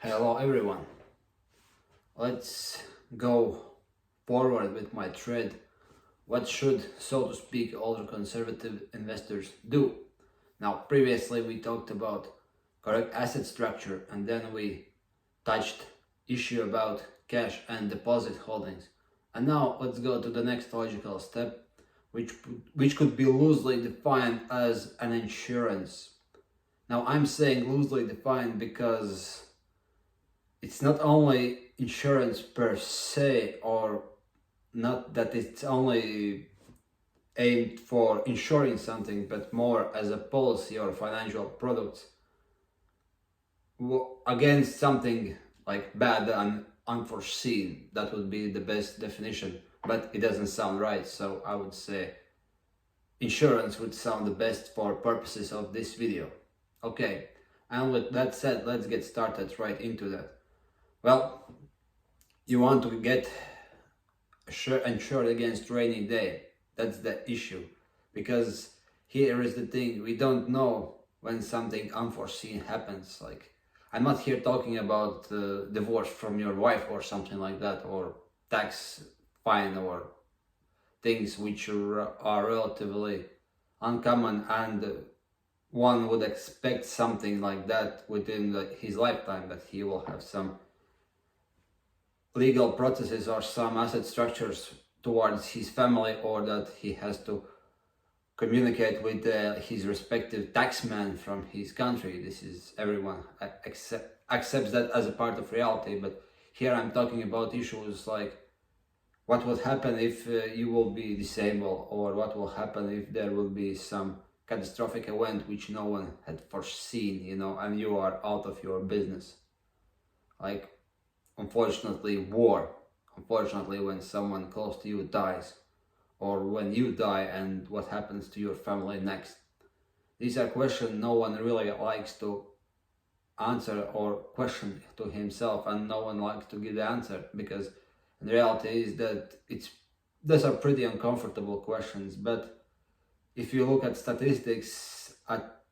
Hello everyone. Let's go forward with my thread. What should, so to speak, older conservative investors do? Now, previously we talked about correct asset structure, and then we touched issue about cash and deposit holdings. And now let's go to the next logical step, which could be loosely defined as an insurance. Now, I'm saying loosely defined because it's not only insurance per se, or not that it's only aimed for insuring something, but more as a policy or financial product against something like bad and unforeseen. That would be the best definition, but it doesn't sound right, so I would say insurance would sound the best for purposes of this video. Okay, and with that said, let's get started right into that. Well, you want to get insured against rainy day. That's the issue. Because here is the thing, we don't know when something unforeseen happens. Like, I'm not here talking about divorce from your wife or something like that, or tax fine, or things which are relatively uncommon, and one would expect something like that within his lifetime, that he will have some legal processes or some asset structures towards his family, or that he has to communicate with his respective taxman from his country. This is, everyone accepts that as a part of reality, but here I'm talking about issues like what would happen if you will be disabled, or what will happen if there will be some catastrophic event which no one had foreseen, and you are out of your business. Like, unfortunately, war. Unfortunately, when someone close to you dies, or when you die, and what happens to your family next. These are questions no one really likes to answer or question to himself, and no one likes to give the answer, because the reality is that those are pretty uncomfortable questions. But if you look at statistics,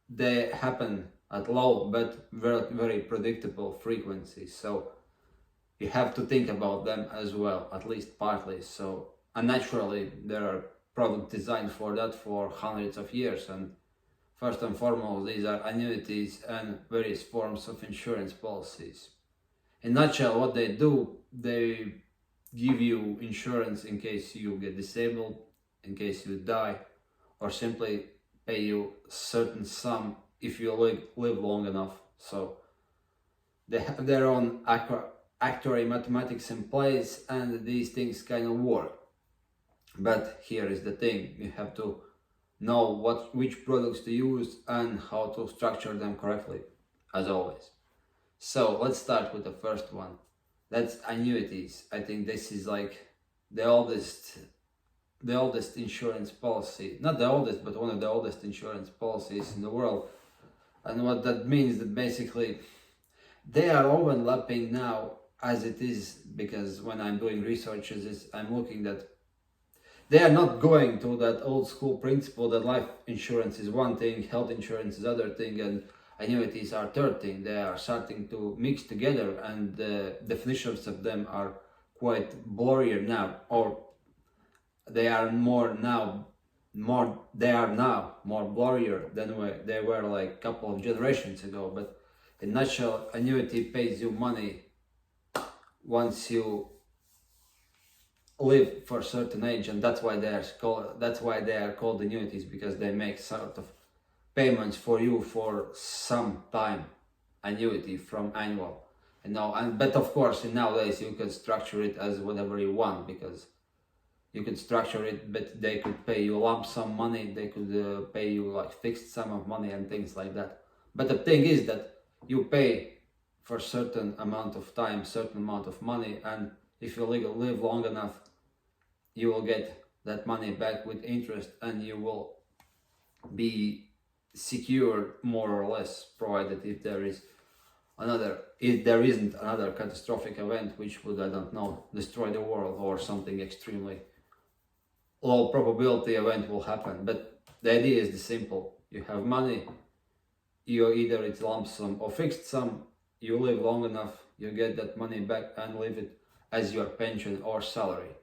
they happen at low but very, very predictable frequencies. So you have to think about them as well, at least partly. So, and naturally, there are products designed for that for hundreds of years. And first and foremost, these are annuities and various forms of insurance policies. In a nutshell, what they do, they give you insurance in case you get disabled, in case you die, or simply pay you a certain sum if you live long enough. So they have their own actuary mathematics in place, and these things kind of work. But here is the thing, you have to know which products to use and how to structure them correctly, as always. So let's start with the first one. That's annuities. I think this is like the oldest insurance policy, not the oldest, but one of the oldest insurance policies in the world. And what that means, that basically they are overlapping now as it is, because when I'm doing researches, I'm looking that they are not going to that old school principle that life insurance is one thing, health insurance is other thing, and annuities are third thing. They are starting to mix together, and the definitions of them are quite blurrier now, or they are now more blurrier than they were like a couple of generations ago. But in a nutshell, annuity pays you money once you live for a certain age, and that's why they are called annuities, because they make sort of payments for you for some time. Annuity from annual, but of course nowadays you can structure it as whatever you want, because you could structure it, but they could pay you lump sum money, they could pay you like fixed sum of money and things like that. But the thing is that you pay for a certain amount of time, certain amount of money, and if you live long enough, you will get that money back with interest, and you will be secure more or less, provided if there isn't another catastrophic event which would, I don't know, destroy the world, or something extremely low probability event will happen. But the idea is the simple: you have money, either it's lump sum or fixed sum, you live long enough, you get that money back and leave it as your pension or salary.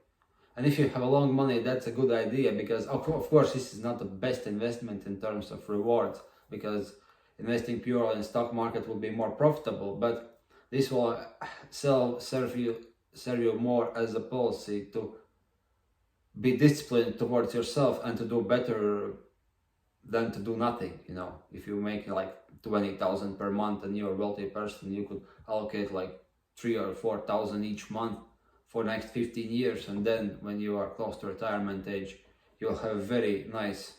And if you have a long money, that's a good idea, because of course this is not the best investment in terms of rewards, because investing purely in stock market will be more profitable, but this will serve you more as a policy to be disciplined towards yourself and to do better than to do nothing. If you make like 20,000 per month and you're a wealthy person, you could allocate like 3,000 or 4,000 each month for next 15 years, and then when you are close to retirement age, you'll have a very nice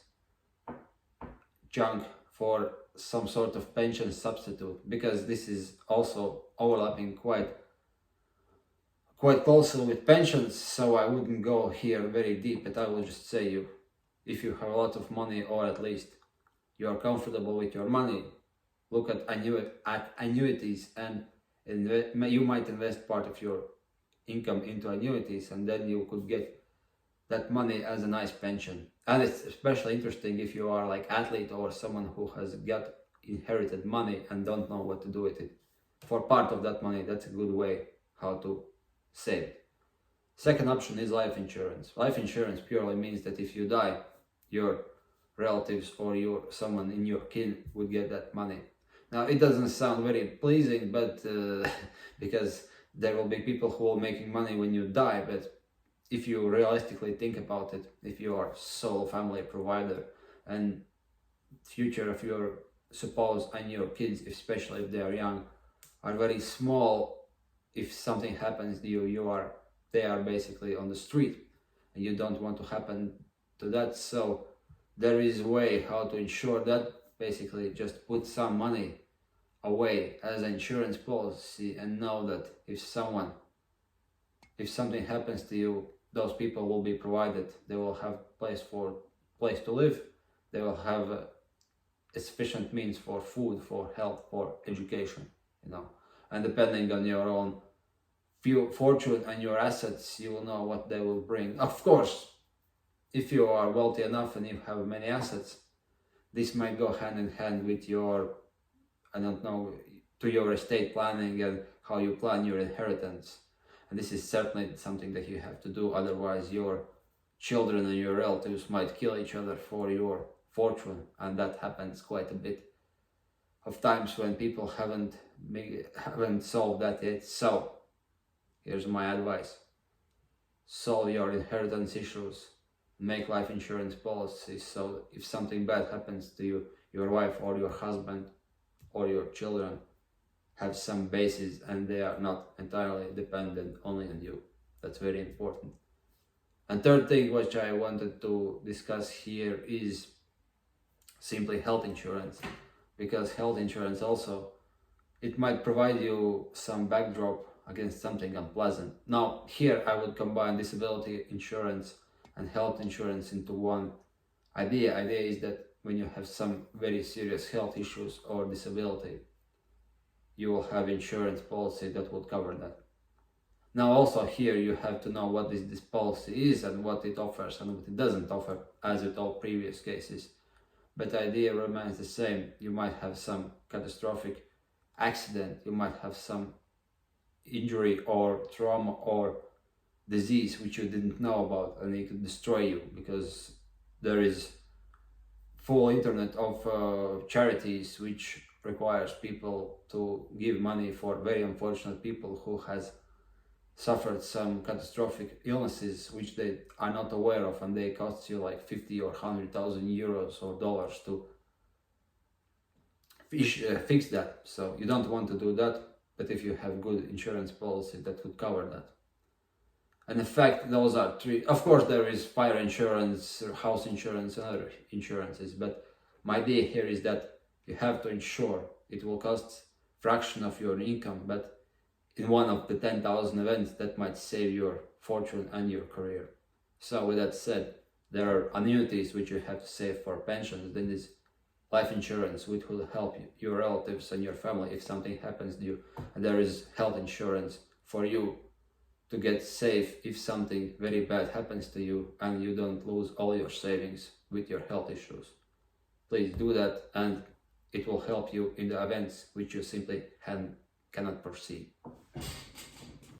chunk for some sort of pension substitute, because this is also overlapping quite closely with pensions. So I wouldn't go here very deep, but I will just say, if you have a lot of money, or at least you are comfortable with your money, look at annuities, and you might invest part of your income into annuities, and then you could get that money as a nice pension. And it's especially interesting if you are like athlete or someone who has got inherited money and don't know what to do with it. For part of that money, that's a good way how to save it. Second option is life insurance. Life insurance purely means that if you die, your relatives or someone in your kin would get that money. Now, it doesn't sound very pleasing, but because there will be people who are making money when you die, but if you realistically think about it, if you are sole family provider and future of your spouse and your kids, especially if they are young, are very small, if something happens to you, they are basically on the street, and you don't want to happen to that. So there is a way how to ensure that. Basically just put some money away as an insurance policy, and know that if something happens to you, those people will be provided. They will have place to live, they will have a sufficient means for food, for health, for education, and depending on your own fortune and your assets, you will know what they will bring. Of course, if you are wealthy enough and you have many assets, this might go hand in hand with your estate planning and how you plan your inheritance. And this is certainly something that you have to do, otherwise your children and your relatives might kill each other for your fortune, and that happens quite a bit of times when people haven't solved that yet. So here's my advice: solve your inheritance issues, make life insurance policies, so if something bad happens to you, your wife or your husband or your children have some basis and they are not entirely dependent only on you. That's very important. And third thing which I wanted to discuss here is simply health insurance, because health insurance also, it might provide you some backdrop against something unpleasant. Now here I would combine disability insurance and health insurance into one idea. Idea is that when you have some very serious health issues or disability, you will have insurance policy that will cover that. Now also here you have to know what this policy is and what it offers and what it doesn't offer, as with all previous cases. But the idea remains the same. You might have some catastrophic accident, you might have some injury or trauma or disease which you didn't know about, and it could destroy you, because there is full internet of charities which requires people to give money for very unfortunate people who has suffered some catastrophic illnesses which they are not aware of, and they cost you like 50 or 100,000 euros or dollars to fix that. So you don't want to do that, but if you have good insurance policy, that would cover that. And in fact, those are three. Of course, there is fire insurance, house insurance, and other insurances. But my idea here is that you have to insure. It will cost fraction of your income, but in one of the 10,000 events, that might save your fortune and your career. So with that said, there are annuities which you have to save for pensions. Then this life insurance which will help your relatives and your family if something happens to you. And there is health insurance for you to get safe if something very bad happens to you and you don't lose all your savings with your health issues. Please do that, and it will help you in the events which you simply cannot proceed.